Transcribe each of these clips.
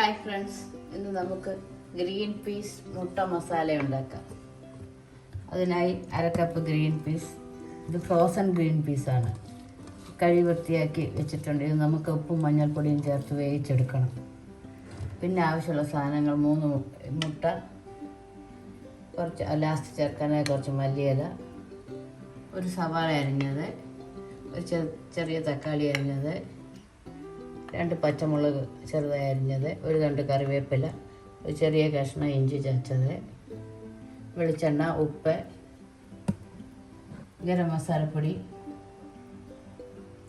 Hi friends, ഇന്ന് നമുക്ക് green peas മുട്ട മസാല ഉണ്ടാക്കാം. അതിനായി 1/2 കപ്പ് ഗ്രീൻ പീസ്. ഇത് ഫ്രോസൺ ഗ്രീൻ പീസാണ്. കഴുകി വൃത്തിയാക്കി വെച്ചിട്ടുണ്ട്. ഇത് നമുക്ക് ഉപ്പും മഞ്ഞൾപ്പൊടിയും ചേർത്ത് വേവിച്ചെടുക്കണം. പിന്നെ ആവശ്യമുള്ള സാധനങ്ങൾ 3 മുട്ട, കുറച്ച് ലാസ്റ്റ് ചേർക്കാനായി കുറച്ച് മല്ലിയില, ഒരു സവാള അരിഞ്ഞത്, ഒരു ചെറിയ തക്കാളി അരിഞ്ഞത്, 2 പച്ചമുളക് ചെറുതായി അരിഞ്ഞത്, ഒരു 2 കറിവേപ്പില, ഒരു ചെറിയ കഷ്ണം ഇഞ്ചി ചതച്ചത്, വെളിച്ചെണ്ണ, ഉപ്പ്, ഗരം മസാലപ്പൊടി,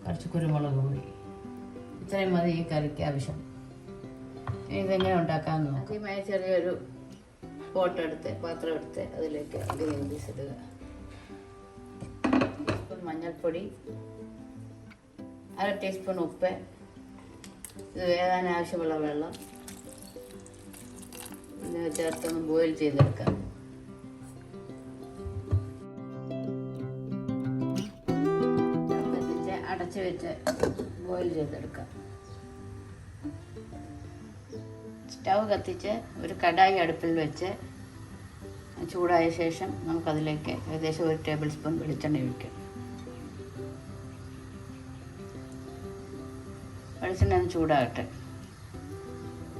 കുറച്ച് കുരുമുളക് പൊടി. ഇത്രയും മതി ഈ കറിക്ക് ആവശ്യം. ഇതെങ്ങനെ ഉണ്ടാക്കാമെന്ന് നോക്കാം. ആദ്യമായി ചെറിയൊരു പാത്രം എടുത്ത് അതിലേക്ക് ഗ്രീൻ പീസ് ഇടുക. ടീസ്പൂൺ മഞ്ഞൾപ്പൊടി, 1/2 ടീസ്പൂൺ ഉപ്പ്, ഇത് വേകാൻ ആവശ്യമുള്ള വെള്ളം ഇത് ചേർത്തൊന്ന് ബോയിൽ ചെയ്തെടുക്കാം. അടച്ച് വെച്ച് ബോയിൽ ചെയ്തെടുക്കാം. സ്റ്റൗ കത്തിച്ച് ഒരു കടായി അടുപ്പിൽ വെച്ച് ചൂടായ ശേഷം നമുക്കതിലേക്ക് ഏകദേശം 1 ടേബിൾ സ്പൂൺ വെളിച്ചെണ്ണ ഒഴിക്കാം. വെളിച്ചെണ്ണ ഒന്ന് ചൂടാകട്ടെ,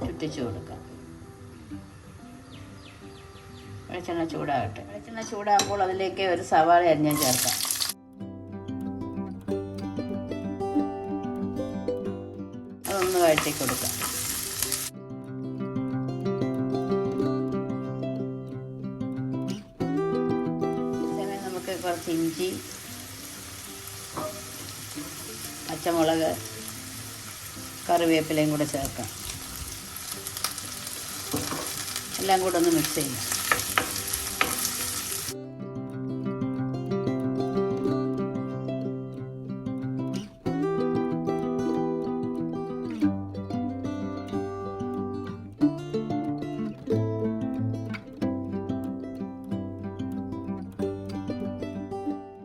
ചുറ്റിച്ച് കൊടുക്കാം. വെളിച്ചെണ്ണ ചൂടാകട്ടെ. വെളിച്ചെണ്ണ ചൂടാകുമ്പോൾ അതിലേക്ക് ഒരു സവാള അരിഞ്ഞ് ചേർക്കാം. അതൊന്ന് വഴറ്റി കൊടുക്കാം. സമയം നമുക്ക് കുറച്ച് ഇഞ്ചി, പച്ചമുളക്, കറിവേപ്പിലയും കൂടെ ചേർക്കാം. എല്ലാം കൂടെ ഒന്ന് മിക്സ് ചെയ്യാം.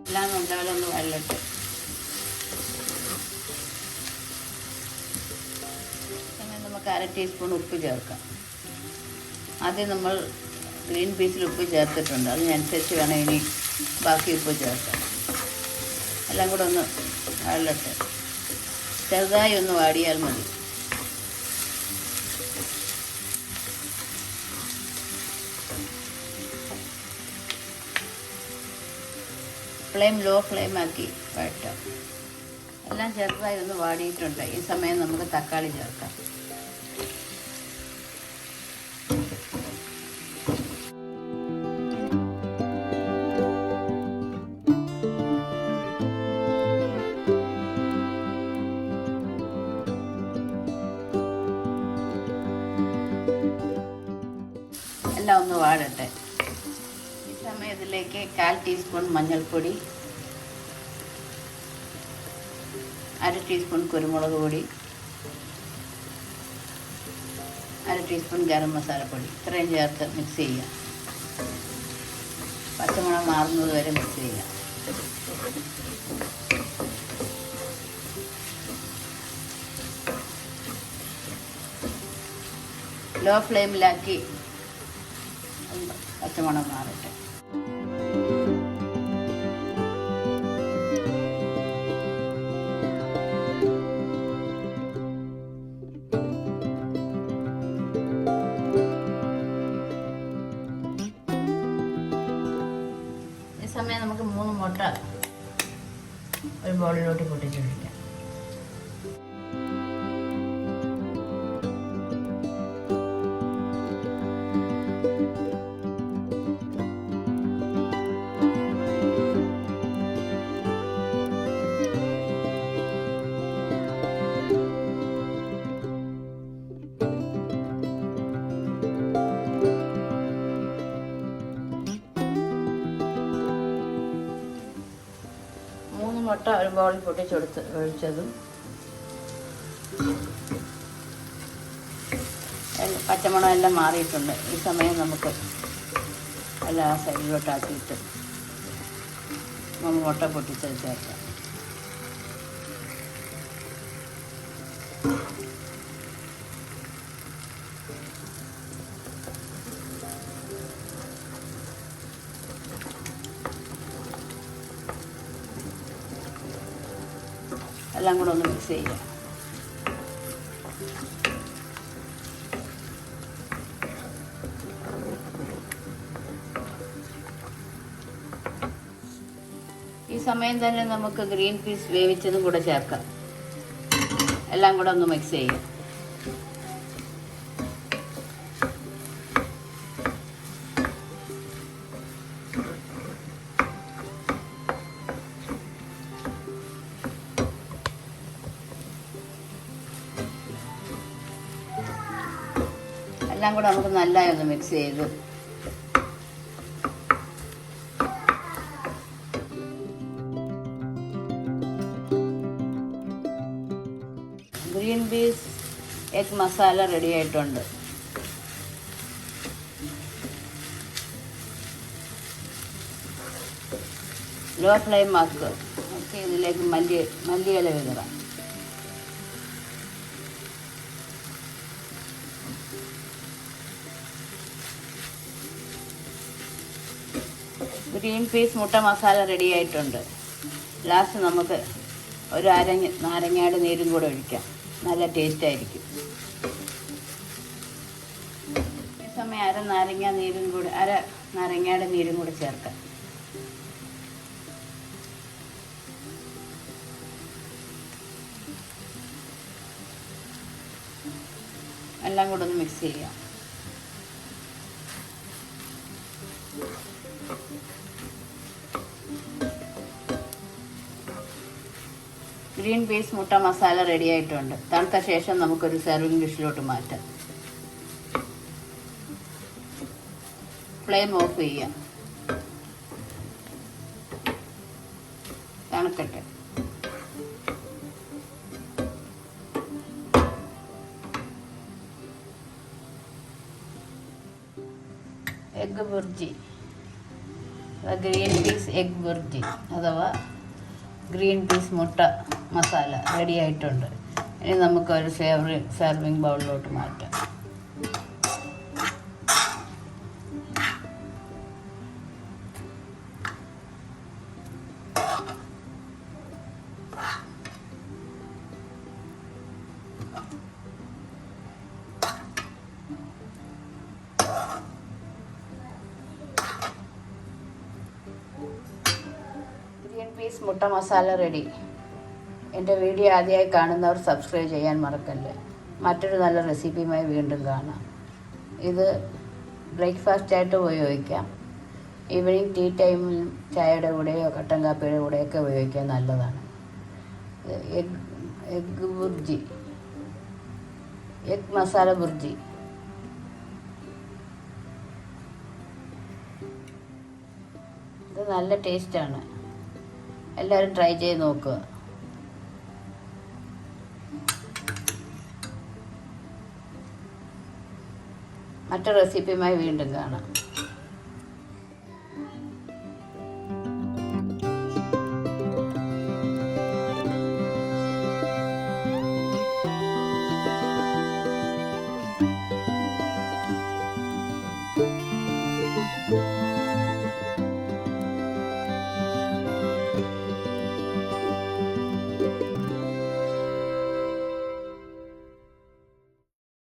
എല്ലാം നന്നാലൊന്ന് വഴലട്ടെ. നമുക്ക് 1/2 ടീസ്പൂൺ ഉപ്പ് ചേർക്കാം. ആദ്യം നമ്മൾ ഗ്രീൻ പീസിൽ ഉപ്പ് ചേർത്തിട്ടുണ്ട്. അതിനനുസരിച്ച് വേണം ഇനി ബാക്കി ഉപ്പ് ചേർക്കാം. എല്ലാം കൂടെ ഒന്ന് വഴലട്ടെ. ചെറുതായി ഒന്ന് വാടിയാൽ മതി. ലോ ഫ്ലെയിം ആക്കി വഴറ്റാം. എല്ലാം ചെറുതായി ഒന്ന് വാടിയിട്ടുണ്ട്. ഈ സമയം നമുക്ക് തക്കാളി ചേർക്കാം. എല്ലാം ഒന്ന് വാടട്ടെ. ഈ സമയത്തിലേക്ക് 1/4 ടീസ്പൂൺ മഞ്ഞൾപ്പൊടി, 1/2 ടീസ്പൂൺ കുരുമുളക് പൊടി, 1/2 ടീസ്പൂൺ ഗരം മസാലപ്പൊടി, ഇത്രയും ചേർത്ത് മിക്സ് ചെയ്യാം. പച്ചമുളക് മാറുന്നത് വരെ മിക്സ് ചെയ്യാം. ലോ ഫ്ലെയിമിലാക്കി പച്ചമുളക് മാറട്ടെ. ഈ സമയം നമുക്ക് 3 മുട്ട ഒരു ബൗളിലോട്ട് പൊട്ടിച്ചൊഴിക്കാം. മുട്ട ഒരു ബൗളിൽ ഒഴിച്ചതും പച്ചമുളക് എല്ലാം മാറിയിട്ടുണ്ട്. ഈ സമയം നമുക്ക് എല്ലാ സൈഡിലോട്ടാക്കിയിട്ട് മുട്ട പൊട്ടിച്ചത് ചേർക്കാം. എല്ലാം കൂടെ ഒന്ന് മിക്സ് ചെയ്യാം. ഈ സമയം തന്നെ നമുക്ക് ഗ്രീൻ പീസ് വേവിച്ചതും കൂടെ ചേർക്കാം. എല്ലാം കൂടെ ഒന്ന് മിക്സ് ചെയ്യാം. എല്ലാം കൂടെ നമുക്ക് നല്ലതായി ഒന്ന് മിക്സ് ചെയ്ത് green peas egg masala ready ആയിട്ടുണ്ട്. ലോ ഫ്ലെയിം ആക്കുക. ഓക്കെ, ഇതിലേക്ക് മല്ലിയില വിതറാം. ഗ്രീൻ പീസ് മുട്ട മസാല റെഡി ആയിട്ടുണ്ട്. ലാസ്റ്റ് നമുക്ക് ഒരു നാരങ്ങയുടെ നീരും കൂടെ ഒഴിക്കാം. നല്ല ടേസ്റ്റ് ആയിരിക്കും. ഈ സമയം അര നാരങ്ങയുടെ നീരും കൂടെ ചേർക്കാം. എല്ലാം കൂടെ ഒന്ന് മിക്സ് ചെയ്യാം. ഗ്രീൻ പീസ് മുട്ട മസാല റെഡി ആയിട്ടുണ്ട്. തണുത്ത ശേഷം നമുക്കൊരു സെർവിങ് ഡിഷിലോട്ട് മാറ്റാം. ഫ്ലെയിം ഓഫ് ചെയ്യാം. തണുക്കട്ടെ. Egg bhurji, green peas egg bhurji അഥവാ ഗ്രീൻ പീസ് മുട്ട മസാല റെഡി ആയിട്ടുണ്ട്. ഇനി നമുക്കൊരു സെർവിങ് ബൗളിലോട്ട് മാറ്റാം. ഗ്രീൻ പീസ് മുട്ട മസാല റെഡി. എൻ്റെ വീഡിയോ ആദ്യമായി കാണുന്നവർ സബ്സ്ക്രൈബ് ചെയ്യാൻ മറക്കല്ലേ. മറ്റൊരു നല്ല റെസിപ്പിയുമായി വീണ്ടും കാണാം. ഇത് ബ്രേക്ക്ഫാസ്റ്റായിട്ട് ഉപയോഗിക്കാം. ഈവനിങ് ടീ ടൈമിൽ ചായയുടെ കൂടെയോ കട്ടൻ കാപ്പിയുടെ കൂടെയൊക്കെ ഉപയോഗിക്കാൻ നല്ലതാണ്. Egg bhurji, egg masala bhurji. ഇത് നല്ല ടേസ്റ്റാണ്. എല്ലാവരും ട്രൈ ചെയ്ത് നോക്കുക. മറ്റൊരു റെസിപ്പിയുമായി വീണ്ടും കാണാം.